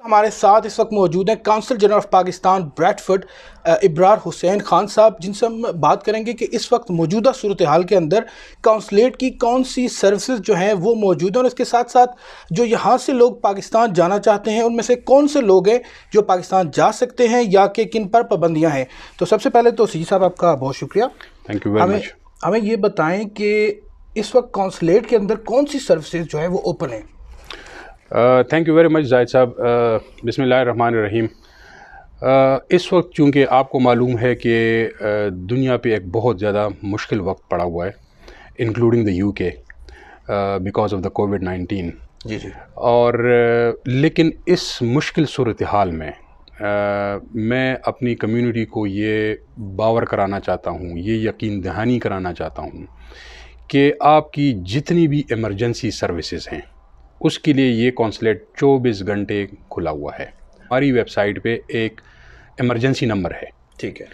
ہمارے ساتھ اس وقت موجود ہیں consul general of Pakistan Bradford Abrar Hussain Khan sahab, جن سے ہم بات کریں گے کہ اس وقت موجودہ صورتحال کے اندر کونسلیٹ کی کون سی سروسز جو ہیں وہ موجود ہیں، اور اس کے ساتھ ساتھ جو یہاں سے لوگ پاکستان جانا چاہتے ہیں ان میں سے کون سے لوگ ہیں جو پاکستان جا سکتے ہیں یا کہ کن پر پابندیاں ہیں۔ تو سب سے پہلے تو سی صاحب آپ کا بہت شکریہ، تھینک یو ویری مچ۔ ہمیں یہ بتائیں کہ اس وقت کونسلیٹ کے اندر کون سی سروسز جو ہیں وہ اوپن ہیں۔ تھینک یو ویری مچ زاہد صاحب۔ بسم اللہ الرحمن الرحیم۔ اس وقت چونکہ آپ کو معلوم ہے کہ دنیا پہ ایک بہت زیادہ مشکل وقت پڑا ہوا ہے، including the UK because of the کووڈ-19۔ جی اور لیکن اس مشکل صورتحال میں میں اپنی کمیونٹی کو یہ باور کرانا چاہتا ہوں، یہ یقین دہانی کرانا چاہتا ہوں کہ آپ کی جتنی بھی ایمرجنسی سروسز ہیں اس کے لیے یہ کونسلیٹ 24 گھنٹے کھلا ہوا ہے۔ ہماری ویب سائٹ پہ ایک ایمرجنسی نمبر ہے، ٹھیک ہے،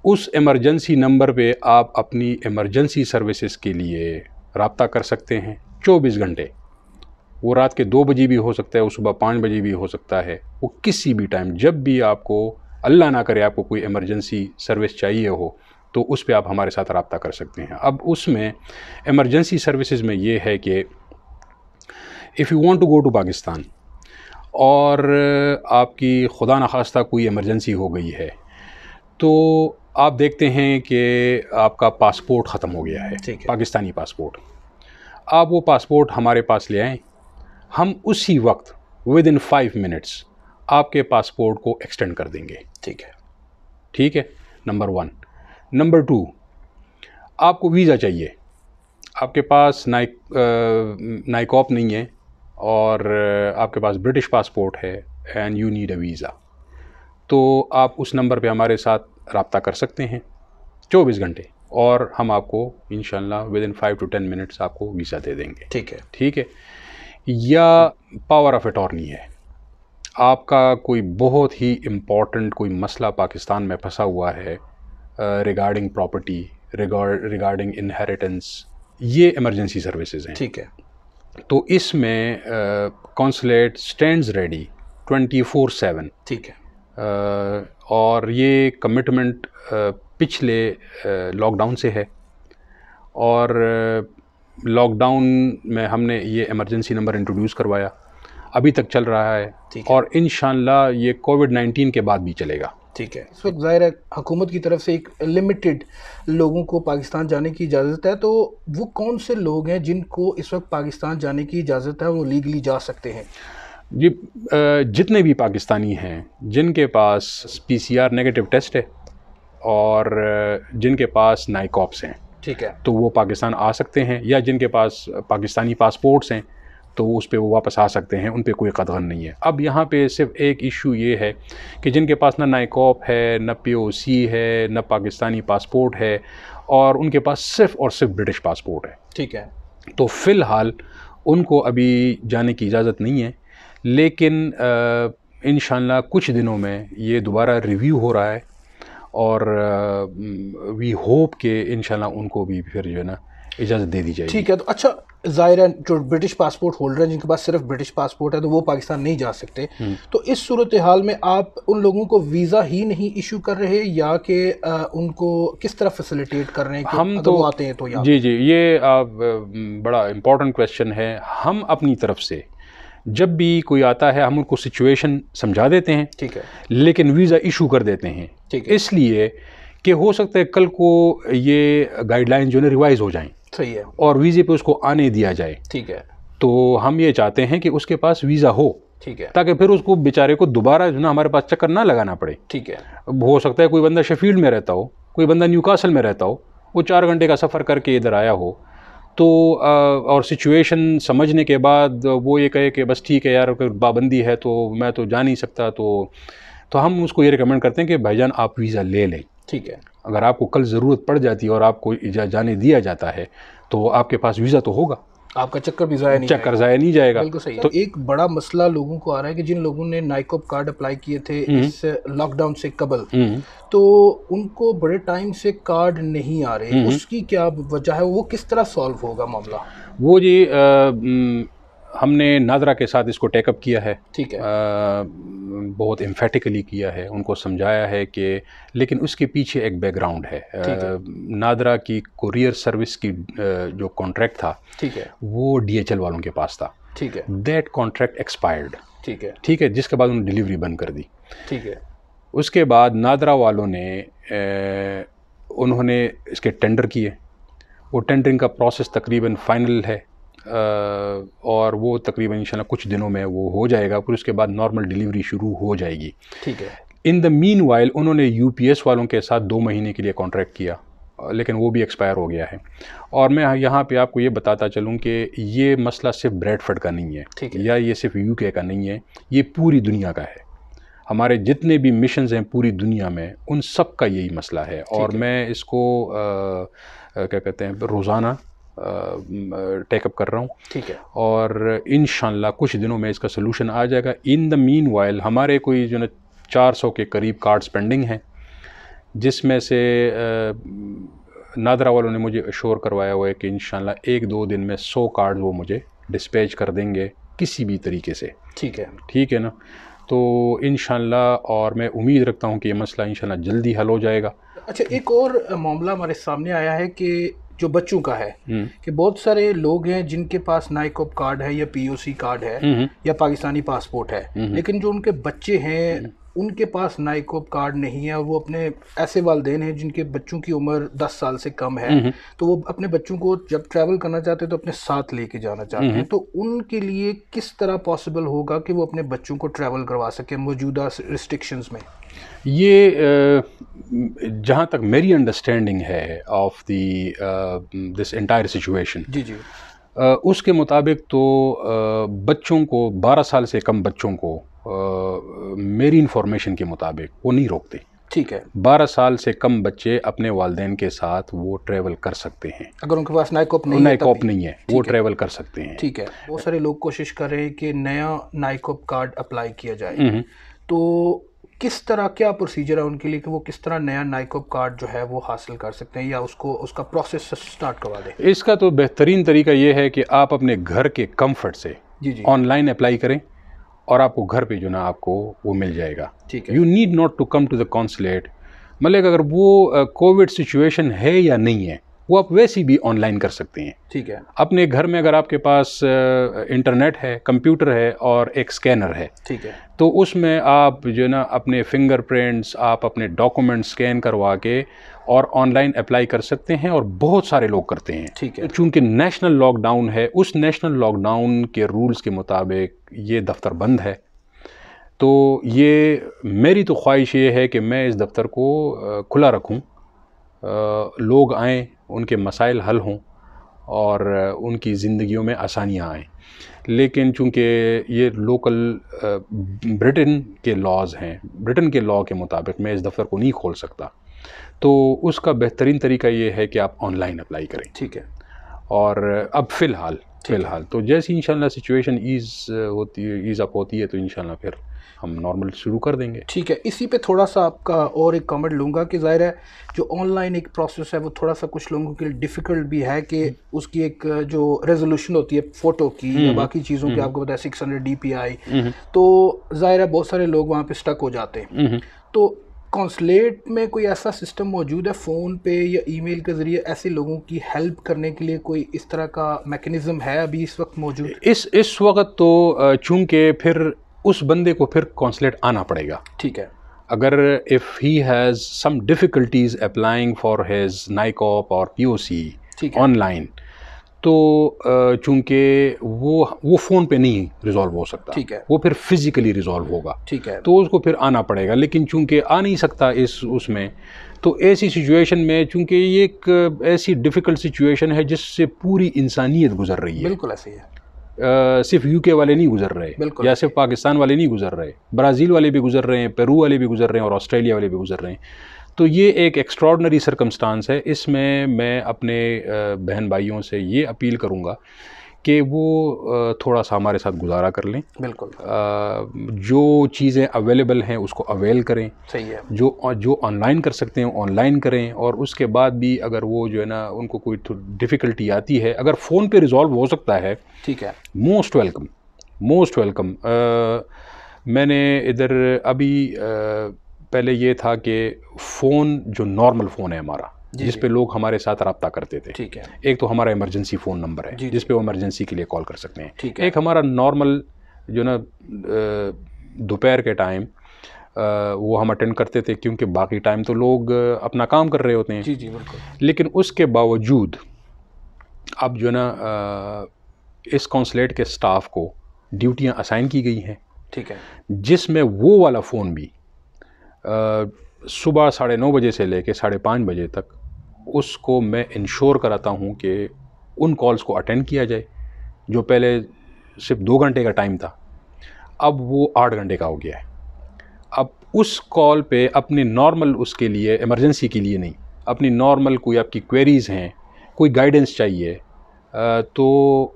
اس ایمرجنسی نمبر پہ آپ اپنی ایمرجنسی سروسز کے لیے رابطہ کر سکتے ہیں 24 گھنٹے۔ وہ رات کے 2 بجے بھی ہو سکتا ہے، وہ صبح 5 بجے بھی ہو سکتا ہے، وہ کسی بھی ٹائم جب بھی آپ کو اللہ نہ کرے آپ کو کوئی ایمرجنسی سروس چاہیے ہو تو اس پہ آپ ہمارے ساتھ رابطہ کر سکتے ہیں۔ اب اس میں ایمرجنسی سروسز میں یہ ہے کہ if you want to go to Pakistan اور آپ کی خدا نخواستہ کوئی ایمرجنسی ہو گئی ہے تو آپ دیکھتے ہیں کہ آپ کا پاسپورٹ ختم ہو گیا ہے، پاکستانی پاسپورٹ، آپ وہ پاسپورٹ ہمارے پاس لے آئیں، ہم اسی وقت within 5 منٹس آپ کے پاسپورٹ کو ایکسٹینڈ کر دیں گے۔ ٹھیک ہے، نمبر 1۔ نمبر 2، آپ کو ویزا چاہیے، آپ کے پاس نائکوپ نہیں ہے اور آپ کے پاس برٹش پاسپورٹ ہے and you need a visa, تو آپ اس نمبر پہ ہمارے ساتھ رابطہ کر سکتے ہیں 24 گھنٹے، اور ہم آپ کو انشاءاللہ within 5 to 10 منٹس آپ کو ویزا دے دیں گے۔ ٹھیک ہے۔ یا پاور آف اٹارنی ہے، آپ کا کوئی بہت ہی امپورٹنٹ کوئی مسئلہ پاکستان میں پھنسا ہوا ہے ریگارڈنگ پراپرٹی، ریگارڈنگ انہیریٹنس، یہ ایمرجنسی سروسز ہیں۔ ٹھیک ہے، تو اس میں کونسلیٹ سٹینڈز ریڈی 24/7۔ ٹھیک ہے، اور یہ کمٹمنٹ پچھلے لاک ڈاؤن سے ہے، اور لاک ڈاؤن میں ہم نے یہ ایمرجنسی نمبر انٹروڈیوس کروایا، ابھی تک چل رہا ہے، اور انشاءاللہ یہ کووڈ-19 کے بعد بھی چلے گا۔ ٹھیک ہے۔ اس وقت ظاہر ہے حکومت کی طرف سے ایک لمیٹڈ لوگوں کو پاکستان جانے کی اجازت ہے، تو وہ کون سے لوگ ہیں جن کو اس وقت پاکستان جانے کی اجازت ہے، وہ لیگلی جا سکتے ہیں؟ جی، جتنے بھی پاکستانی ہیں جن کے پاس PCR نیگیٹو ٹیسٹ ہے اور جن کے پاس نائکوپس ہیں، ٹھیک ہے، تو وہ پاکستان آ سکتے ہیں، یا جن کے پاس پاکستانی پاسپورٹس ہیں تو اس پہ وہ واپس آ سکتے ہیں، ان پہ کوئی قدغن نہیں ہے۔ اب یہاں پہ صرف ایک ایشو یہ ہے کہ جن کے پاس نہ نائکوپ ہے، نہ POC ہے، نہ پاکستانی پاسپورٹ ہے، اور ان کے پاس صرف اور صرف برٹش پاسپورٹ ہے، ٹھیک ہے، تو فی الحال ان کو ابھی جانے کی اجازت نہیں ہے، لیکن انشاءاللہ کچھ دنوں میں یہ دوبارہ ریویو ہو رہا ہے، اور وی ہوپ کہ انشاءاللہ ان کو بھی پھر جو ہے نا اجازت دے دی جائے گی۔ ٹھیک ہے۔ تو اچھا، ظاہر ہے جو برٹش پاسپورٹ ہولڈر ہیں جن کے پاس صرف برٹش پاسپورٹ ہے تو وہ پاکستان نہیں جا سکتے، تو اس صورتحال میں آپ ان لوگوں کو ویزا ہی نہیں ایشو کر رہے، یا کہ ان کو کس طرح فیسیلیٹیٹ کر رہے ہیں کہ ہم اگر وہ آتے ہیں تو؟ جی، یہ بڑا امپورٹنٹ کویشچن ہے۔ ہم اپنی طرف سے جب بھی کوئی آتا ہے ہم ان کو سچویشن سمجھا دیتے ہیں، ٹھیک ہے، لیکن ویزا ایشو کر دیتے ہیں، اس لیے کہ ہو سکتا ہے کل کو یہ گائیڈ لائن جو ہے ریوائز ہو جائیں، صحیح ہے، اور ویزے پہ اس کو آنے دیا جائے۔ ٹھیک ہے، تو ہم یہ چاہتے ہیں کہ اس کے پاس ویزا ہو، ٹھیک ہے، تاکہ پھر اس کو بیچارے کو دوبارہ جو نا ہمارے پاس چکر نہ لگانا پڑے۔ ٹھیک ہے، ہو سکتا ہے کوئی بندہ شیفیلڈ میں رہتا ہو، کوئی بندہ نیو کاسل میں رہتا ہو، وہ 4 گھنٹے کا سفر کر کے ادھر آیا ہو، تو اور سچویشن سمجھنے کے بعد وہ یہ کہے کہ بس ٹھیک ہے یار پابندی ہے تو میں تو جا نہیں سکتا، تو ہم اس کو یہ ریکمینڈ کرتے ہیں کہ بھائی جان آپ ویزا لے لیں۔ ٹھیک ہے، اگر آپ کو کل ضرورت پڑ جاتی ہے اور آپ کو جانے دیا جاتا ہے تو آپ کے پاس ویزا تو ہوگا، آپ کا چکر بھی ضائع نہیں جائے گا۔ بالکل صحیح۔ تو ایک بڑا مسئلہ لوگوں کو آ رہا ہے کہ جن لوگوں نے نائکوپ کارڈ اپلائی کیے تھے اس لاک ڈاؤن سے قبل، تو ان کو بڑے ٹائم سے کارڈ نہیں آ رہے، اس کی کیا وجہ ہے؟ وہ کس طرح سالو ہوگا معاملہ؟ وہ جی ہم نے نادرا کے ساتھ اس کو ٹیک اپ کیا ہے، ٹھیک ہے، بہت امفیٹیکلی کیا ہے، ان کو سمجھایا ہے کہ لیکن اس کے پیچھے ایک بیک گراؤنڈ ہے۔ نادرا کی کوریئر سروس کی جو کانٹریکٹ تھا ٹھیک ہے، وہ DHL والوں کے پاس تھا، ٹھیک ہے، دیٹ کانٹریکٹ ایکسپائرڈ، ٹھیک ہے، ٹھیک ہے، جس کے بعد انہوں نے ڈیلیوری بند کر دی۔ ٹھیک ہے، اس کے بعد نادرا والوں نے انہوں نے اس کے ٹینڈر کیے، وہ ٹینڈرنگ کا پروسیس تقریباً فائنل ہے، اور وہ تقریباً انشاءاللہ کچھ دنوں میں وہ ہو جائے گا، پھر اس کے بعد نارمل ڈیلیوری شروع ہو جائے گی۔ ٹھیک ہے، ان دا مین وائل انہوں نے UPS والوں کے ساتھ 2 مہینے کے لیے کانٹریکٹ کیا، لیکن وہ بھی ایکسپائر ہو گیا ہے۔ اور میں یہاں پہ آپ کو یہ بتاتا چلوں کہ یہ مسئلہ صرف بریڈ فورڈ کا نہیں ہے، یا یہ صرف UK کا نہیں ہے، یہ پوری دنیا کا ہے۔ ہمارے جتنے بھی مشنز ہیں پوری دنیا میں ان سب کا یہی مسئلہ ہے، اور میں اس کو کیا کہتے ہیں روزانہ ٹیک اپ کر رہا ہوں، ٹھیک ہے، اور انشاءاللہ کچھ دنوں میں اس کا سلوشن آ جائے گا۔ ان دا مین وائل ہمارے کوئی جو 400 کے قریب کارڈز پینڈنگ ہیں، جس میں سے نادرا والوں نے مجھے اشور کروایا ہوا ہے کہ انشاءاللہ 1-2 دن میں 100 کارڈز وہ مجھے ڈسپیچ کر دیں گے کسی بھی طریقے سے۔ ٹھیک ہے، ٹھیک ہے نا، تو انشاءاللہ، اور میں امید رکھتا ہوں کہ یہ مسئلہ انشاءاللہ جلدی حل ہو جائے گا۔ اچھا، ایک اور معاملہ ہمارے سامنے آیا ہے کہ جو بچوں کا ہے کہ بہت سارے لوگ ہیں جن کے پاس نائکوپ کارڈ ہے یا POC کارڈ ہے یا پاکستانی پاسپورٹ ہے، لیکن جو ان کے بچے ہیں ان کے پاس نائکوپ کارڈ نہیں ہے، اور وہ اپنے ایسے والدین ہیں جن کے بچوں کی عمر 10 سال سے کم ہے، تو وہ اپنے بچوں کو جب ٹریول کرنا چاہتے ہیں تو اپنے ساتھ لے کے جانا چاہتے ہیں، تو ان کے لیے کس طرح پاسبل ہوگا کہ وہ اپنے بچوں کو ٹریول کروا سکیں موجودہ ریسٹرکشنز میں؟ یہ جہاں تک میری انڈرسٹینڈنگ ہے of the this entire situation, جی جی، اس کے مطابق تو بچوں کو 12 سال سے کم بچوں کو میری انفارمیشن کے مطابق وہ نہیں روکتے۔ ٹھیک ہے، 12 سال سے کم بچے اپنے والدین کے ساتھ وہ ٹریول کر سکتے ہیں، اگر ان کے پاس نائکوپ نہیں نہیں ہے وہ ٹریول کر سکتے ہیں۔ ٹھیک ہے، بہت سارے لوگ کوشش کر رہے ہیں کہ نیا نائکوپ کارڈ اپلائی کیا جائے، تو کس طرح کیا پروسیجر ہے ان کے لیے کہ وہ کس طرح نیا نائکوپ کارڈ جو ہے وہ حاصل کر سکتے ہیں، یا اس کا پروسیس سٹارٹ کروا دیں؟ اس کا تو بہترین طریقہ یہ ہے کہ آپ اپنے گھر کے کمفرٹ سے آن لائن اپلائی کریں، اور آپ کو گھر پہ جو نا آپ کو وہ مل جائے گا۔ ٹھیک ہے، you need not to come to the consulate, مطلب اگر وہ کووڈ سچویشن ہے یا نہیں ہے وہ آپ ویسے بھی آن لائن کر سکتے ہیں۔ ٹھیک ہے، اپنے گھر میں اگر آپ کے پاس انٹرنیٹ ہے، کمپیوٹر ہے اور ایک اسکینر ہے، ٹھیک ہے، تو اس میں آپ جو نا اپنے فنگر پرنٹس، آپ اپنے ڈاکومنٹ اسکین کروا کے اور آن لائن اپلائی کر سکتے ہیں، اور بہت سارے لوگ کرتے ہیں۔ ٹھیک ہے، چونکہ نیشنل لاک ڈاؤن ہے، اس نیشنل لاک ڈاؤن کے رولز کے مطابق یہ دفتر بند ہے، تو یہ میری تو خواہش یہ ہے کہ میں اس دفتر کو کھلا رکھوں، لوگ آئیں، ان کے مسائل حل ہوں اور ان کی زندگیوں میں آسانیاں آئیں۔ لیکن چونکہ یہ لوکل برٹن کے لاز ہیں، برٹن کے لاء کے مطابق میں اس دفتر کو نہیں کھول سکتا، تو اس کا بہترین طریقہ یہ ہے کہ آپ آن لائن اپلائی کریں۔ ٹھیک ہے، اور اب فی الحال تو جیسی انشاءاللہ سچویشن ایز اپ ہوتی ہے تو انشاءاللہ پھر ہم نارمل شروع کر دیں گے۔ ٹھیک ہے، اسی پہ تھوڑا سا آپ کا اور ایک کامنٹ لوں گا کہ ظاہر ہے جو آن لائن ایک پروسیس ہے وہ تھوڑا سا کچھ لوگوں کے لیے ڈیفیکلٹ بھی ہے کہ اس کی ایک جو ریزولوشن ہوتی ہے فوٹو کی یا باقی چیزوں کی، آپ کو پتا ہے 600 DPI، تو ظاہر ہے بہت سارے لوگ وہاں پہ سٹک ہو جاتے ہیں۔ تو کونسلیٹ میں کوئی ایسا سسٹم موجود ہے فون پہ یا ای میل کے ذریعے ایسے لوگوں کی ہیلپ کرنے کے لیے کوئی اس طرح کا میکنزم ہے ابھی اس وقت موجود؟ اس وقت تو چونکہ پھر اس بندے کو پھر کونسلیٹ آنا پڑے گا۔ ٹھیک ہے، اگر if he has some difficulties applying for his NICOP اور POC آن لائن، تو چونکہ وہ فون پہ نہیں ریزالو ہو سکتا، ٹھیک ہے، وہ پھر فزیکلی ریزالو ہوگا، ٹھیک ہے، تو اس کو پھر آنا پڑے گا۔ لیکن چونکہ آ نہیں سکتا اس میں، تو ایسی سچویشن میں چونکہ یہ ایک ایسی ڈیفیکلٹ سچویشن ہے جس سے پوری انسانیت گزر رہی ہے، بالکل ایسے ہی ہے، صرف UK والے نہیں گزر رہے، یا صرف پاکستان والے نہیں گزر رہے، برازیل والے بھی گزر رہے ہیں، پیرو والے بھی گزر رہے ہیں، اور آسٹریلیا والے بھی گزر رہے ہیں۔ تو یہ ایک ایکسٹراڈنری سرکمسٹانس ہے۔ اس میں اپنے بہن بھائیوں سے یہ اپیل کروں گا کہ وہ تھوڑا سا ہمارے ساتھ گزارا کر لیں. بالکل. جو چیزیں اویلیبل ہیں اس کو اویل کریں. صحیح ہے. جو آن لائن کر سکتے ہیں آن لائن کریں. اور اس کے بعد بھی اگر وہ جو ہے نا ان کو کوئی ڈیفیکلٹی آتی ہے, اگر فون پہ ریزالو ہو سکتا ہے, ٹھیک ہے, موسٹ ویلکم, موسٹ ویلکم. میں نے ادھر ابھی پہلے یہ تھا کہ فون جو نارمل فون ہے ہمارا, جس پہ لوگ ہمارے ساتھ رابطہ کرتے تھے, ٹھیک ہے, ایک تو ہمارا ایمرجنسی فون نمبر ہے جس پہ وہ ایمرجنسی کے لیے کال کر سکتے ہیں. ٹھیک ہے. ایک ہمارا نارمل جو نا دوپہر کے ٹائم وہ ہم اٹینڈ کرتے تھے, کیونکہ باقی ٹائم تو لوگ اپنا کام کر رہے ہوتے ہیں. جی جی بالکل. لیکن اس کے باوجود اب جو نا اس کونسلیٹ کے سٹاف کو ڈیوٹیاں اسائن کی گئی ہیں, ٹھیک ہے, جس میں وہ والا فون بھی صبح 9:30 بجے سے لے کے 5:30 بجے تک اس کو میں انشور کراتا ہوں کہ ان کالز کو اٹینڈ کیا جائے. جو پہلے صرف 2 گھنٹے کا ٹائم تھا, اب وہ 8 گھنٹے کا ہو گیا ہے. اب اس کال پہ اپنی نارمل اس کے لیے ایمرجنسی کے لیے نہیں, اپنی نارمل کوئی آپ کی کوئریز ہیں, کوئی گائیڈنس چاہیے, تو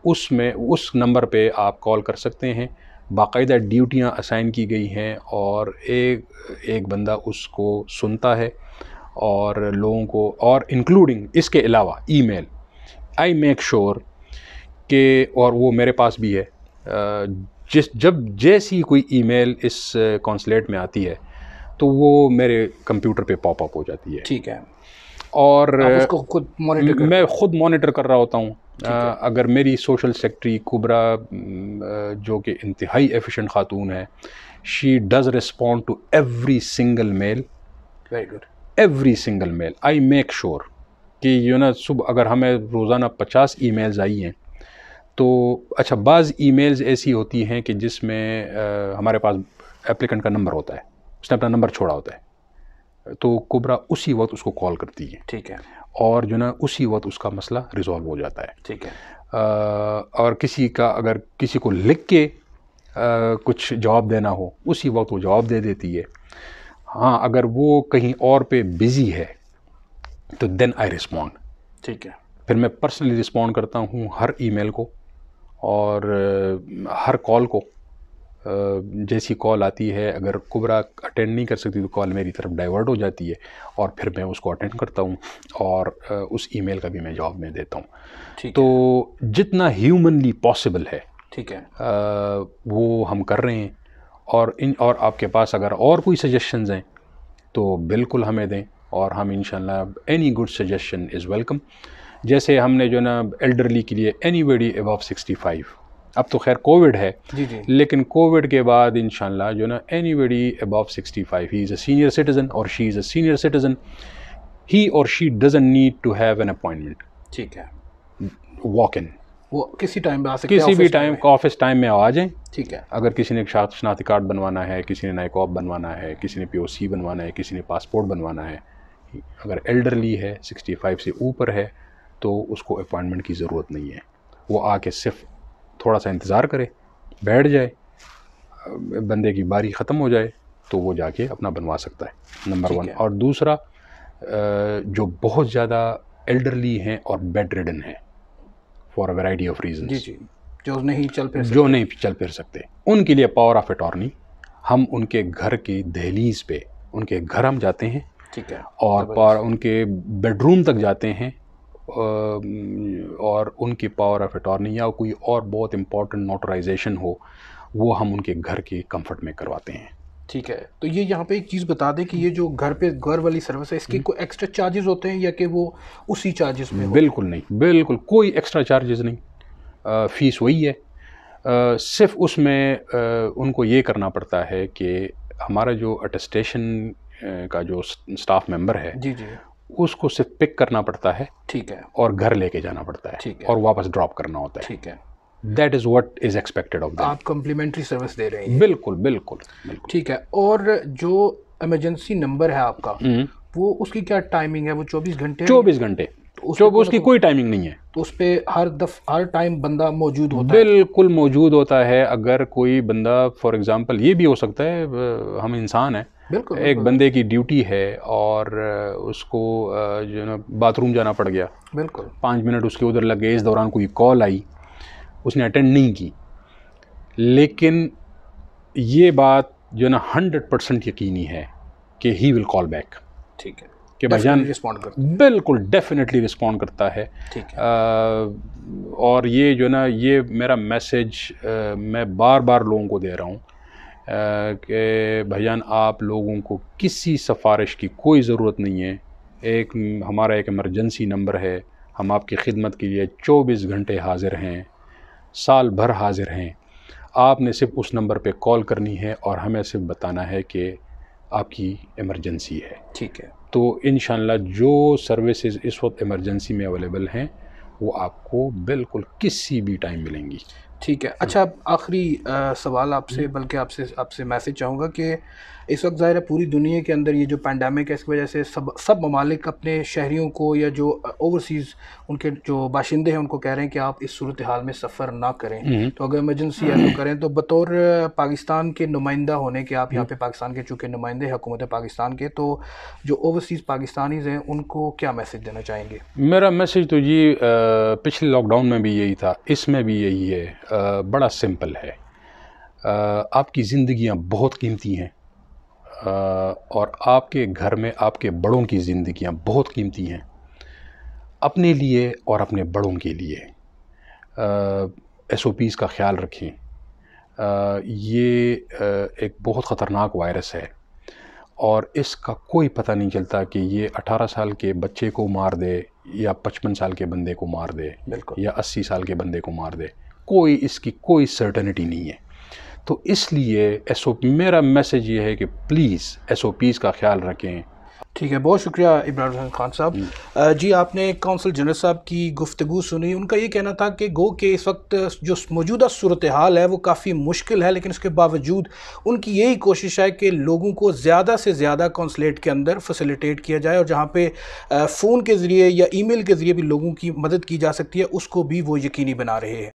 اس میں اس نمبر پہ آپ کال کر سکتے ہیں. باقاعدہ ڈیوٹیاں اسائن کی گئی ہیں اور ایک بندہ اس کو سنتا ہے اور لوگوں کو, اور انکلوڈنگ اس کے علاوہ ای میل, آئی میک شور کہ, اور وہ میرے پاس بھی ہے, جب جیسی کوئی ای میل اس کونسلیٹ میں آتی ہے تو وہ میرے کمپیوٹر پہ پاپ اپ ہو جاتی ہے. ٹھیک ہے. اور اس کو خود مانیٹر میں خود مانیٹر کر رہا ہوتا ہوں. اگر میری سوشل سیکرٹری کبرا جو کہ انتہائی ایفیشینٹ خاتون ہے, she does respond to every single mail, very good, every single mail. I make sure کہ یہ نا صبح اگر ہمیں روزانہ 50 ای میلز آئی ہیں تو اچھا بعض ای میلز ایسی ہوتی ہیں کہ جس میں ہمارے پاس اپلیکنٹ کا نمبر ہوتا ہے, اس نے اپنا نمبر چھوڑا ہوتا ہے, تو کبرا اسی وقت اس کو کال کرتی ہے. ٹھیک ہے. اور جو نا اسی وقت اس کا مسئلہ ریزالو ہو جاتا ہے. ٹھیک ہے. اور اگر کسی کو لکھ کے کچھ جواب دینا ہو, اسی وقت وہ جواب دے دیتی ہے. ہاں اگر وہ کہیں اور پہ بزی ہے تو دین آئی رسپونڈ. ٹھیک ہے. پھر میں پرسنلی رسپونڈ کرتا ہوں ہر ای میل کو اور ہر کال کو. جیسی کال آتی ہے, اگر کبرا اٹینڈ نہیں کر سکتی تو کال میری طرف ڈائیورٹ ہو جاتی ہے اور پھر میں اس کو اٹینڈ کرتا ہوں اور اس ای میل کا بھی میں جواب میں دیتا ہوں. تو جتنا ہیومنلی پاسبل ہے, ٹھیک ہے, وہ ہم کر رہے ہیں. اور آپ کے پاس اگر اور کوئی سجیشنز ہیں تو بالکل ہمیں دیں, اور ہم انشاءاللہ any good suggestion is welcome. جیسے ہم نے جو نا ایلڈرلی کے لیے اینی باڈی ابو 65, اب تو خیر کووڈ ہے, لیکن کووڈ کے بعد انشاءاللہ جو نا anybody above 65, he is a senior citizen اور she is a senior citizen, he اور she doesn't need to have an appointment. ٹھیک ہے. واک ان, وہ کسی ٹائم پہ آ سکتے ہیں, کسی بھی ٹائم آفس ٹائم میں آ جائیں. ٹھیک ہے. اگر کسی نے شناختی کارڈ بنوانا ہے, کسی نے نائکاپ بنوانا ہے, کسی نے POC بنوانا ہے, کسی نے پاسپورٹ بنوانا ہے, اگر ایلڈرلی ہے 65 سے اوپر ہے تو اس کو اپوائنٹمنٹ کی ضرورت نہیں ہے. وہ آ کے صرف تھوڑا سا انتظار کرے, بیٹھ جائے, بندے کی باری ختم ہو جائے تو وہ جا کے اپنا بنوا سکتا ہے, نمبر 1. اور دوسرا, جو بہت زیادہ ایلڈرلی ہیں اور بیڈ ریڈن ہیں for a variety of reasons, جو نہیں چل پھر سکتے, ان کے لیے پاور آف اٹارنی, ہم ان کے گھر کی دہلیز پہ ان کے گھر ہم جاتے ہیں. ٹھیک ہے. اور ان کے بیڈ روم تک جاتے ہیں اور ان کی پاور آف اٹارنی یا کوئی اور بہت امپورٹنٹ نوٹرائزیشن ہو, وہ ہم ان کے گھر کے کمفرٹ میں کرواتے ہیں. ٹھیک ہے. تو یہ یہاں پہ ایک چیز بتا دیں کہ یہ جو گھر والی سروس ہے, اس کے کوئی ایکسٹرا چارجز ہوتے ہیں یا کہ وہ اسی چارجز میں؟ بالکل نہیں, بالکل کوئی ایکسٹرا چارجز نہیں, فیس وہی ہے. صرف اس میں ان کو یہ کرنا پڑتا ہے کہ ہمارا جو اٹیسٹیشن کا جو اسٹاف ممبر ہے, جی جی, اس کو صرف پک کرنا پڑتا ہے. ٹھیک ہے. اور گھر لے کے جانا پڑتا ہے. ٹھیک ہے. اور واپس ڈراپ کرنا ہوتا ہے. ٹھیک ہے. That is what is expected of them. آپ کمپلیمنٹری سروس دے رہے ہیں؟ بالکل بالکل بالکل. ٹھیک ہے. اور جو ایمرجنسی نمبر ہے آپ کا, وہ اس کی کیا ٹائمنگ ہے؟ وہ 24 گھنٹے؟ 24 گھنٹے. اس کی کوئی ٹائمنگ نہیں ہے. تو اس پہ ہر ٹائم بندہ موجود ہوتا ہے؟ بالکل موجود ہوتا ہے. اگر کوئی بندہ فار ایگزامپل, یہ بھی ہو سکتا ہے, ہم انسان ہیں, ایک بندے کی ڈیوٹی ہے اور اس کو جو نا باتھ روم جانا پڑ گیا, بالکل 5 منٹ اس کے ادھر لگ گئے, اس دوران کوئی کال آئی اس نے اٹینڈ نہیں کی، لیکن یہ بات جو ہے نا 100% یقینی ہے کہ ہی ول کال بیک. ٹھیک ہے کہ بھائی جان رسپونڈ کرتا ہے. بالکل ڈیفینیٹلی رسپونڈ کرتا ہے. ٹھیک ہے. اور یہ جو ہے نا یہ میرا میسیج میں بار بار لوگوں کو دے رہا ہوں کہ بھائی جان آپ لوگوں کو کسی سفارش کی کوئی ضرورت نہیں ہے. ہمارا ایک ایمرجنسی نمبر ہے، ہم آپ کی خدمت کے لیے 24 گھنٹے حاضر ہیں، سال بھر حاضر ہیں. آپ نے صرف اس نمبر پہ کال کرنی ہے اور ہمیں صرف بتانا ہے کہ آپ کی ایمرجنسی ہے. ٹھیک ہے. تو انشاءاللہ جو سروسز اس وقت ایمرجنسی میں اویلیبل ہیں وہ آپ کو بالکل کسی بھی ٹائم ملیں گی. ٹھیک ہے. اچھا آخری سوال آپ سے، بلکہ آپ سے میسج چاہوں گا کہ اس وقت ظاہر ہے پوری دنیا کے اندر یہ جو پینڈیمک ہے اس کی وجہ سے سب ممالک اپنے شہریوں کو یا جو اوورسیز ان کے جو باشندے ہیں ان کو کہہ رہے ہیں کہ آپ اس صورتحال میں سفر نہ کریں، تو اگر ایمرجنسی ہے تو کریں. تو بطور پاکستان کے نمائندہ ہونے کے، آپ یہاں پہ پاکستان کے چونکہ نمائندے حکومت پاکستان کے، تو جو اوورسیز پاکستانیز ہیں ان کو کیا میسج دینا چاہیں گے؟ میرا میسج تو جی پچھلے لاک ڈاؤن میں بھی یہی تھا، اس میں بھی یہی ہے. بڑا سمپل ہے. آپ کی زندگیاں بہت قیمتی ہیں اور آپ کے گھر میں آپ کے بڑوں کی زندگیاں بہت قیمتی ہیں. اپنے لیے اور اپنے بڑوں کے لیے SOPs کا خیال رکھیں. یہ ایک بہت خطرناک وائرس ہے اور اس کا کوئی پتہ نہیں چلتا کہ یہ 18 سال کے بچے کو مار دے یا 55 سال کے بندے کو مار دے یا 80 سال کے بندے کو مار دے. اس کی کوئی سرٹنٹی نہیں ہے. تو اس لیے میرا میسج یہ ہے کہ پلیز SOPs کا خیال رکھیں. ٹھیک ہے. بہت شکریہ ابرار حسین خان صاحب. جی آپ نے کونسل جنرل صاحب کی گفتگو سنی. ان کا یہ کہنا تھا کہ گو کہ اس وقت جو موجودہ صورتحال ہے وہ کافی مشکل ہے، لیکن اس کے باوجود ان کی یہی کوشش ہے کہ لوگوں کو زیادہ سے زیادہ کونسلیٹ کے اندر فیسیلیٹیٹ کیا جائے، اور جہاں پہ فون کے ذریعے یا ای میل کے ذریعے بھی لوگوں کی مدد کی جا سکتی ہے اس کو بھی وہ یقینی بنا رہے ہیں.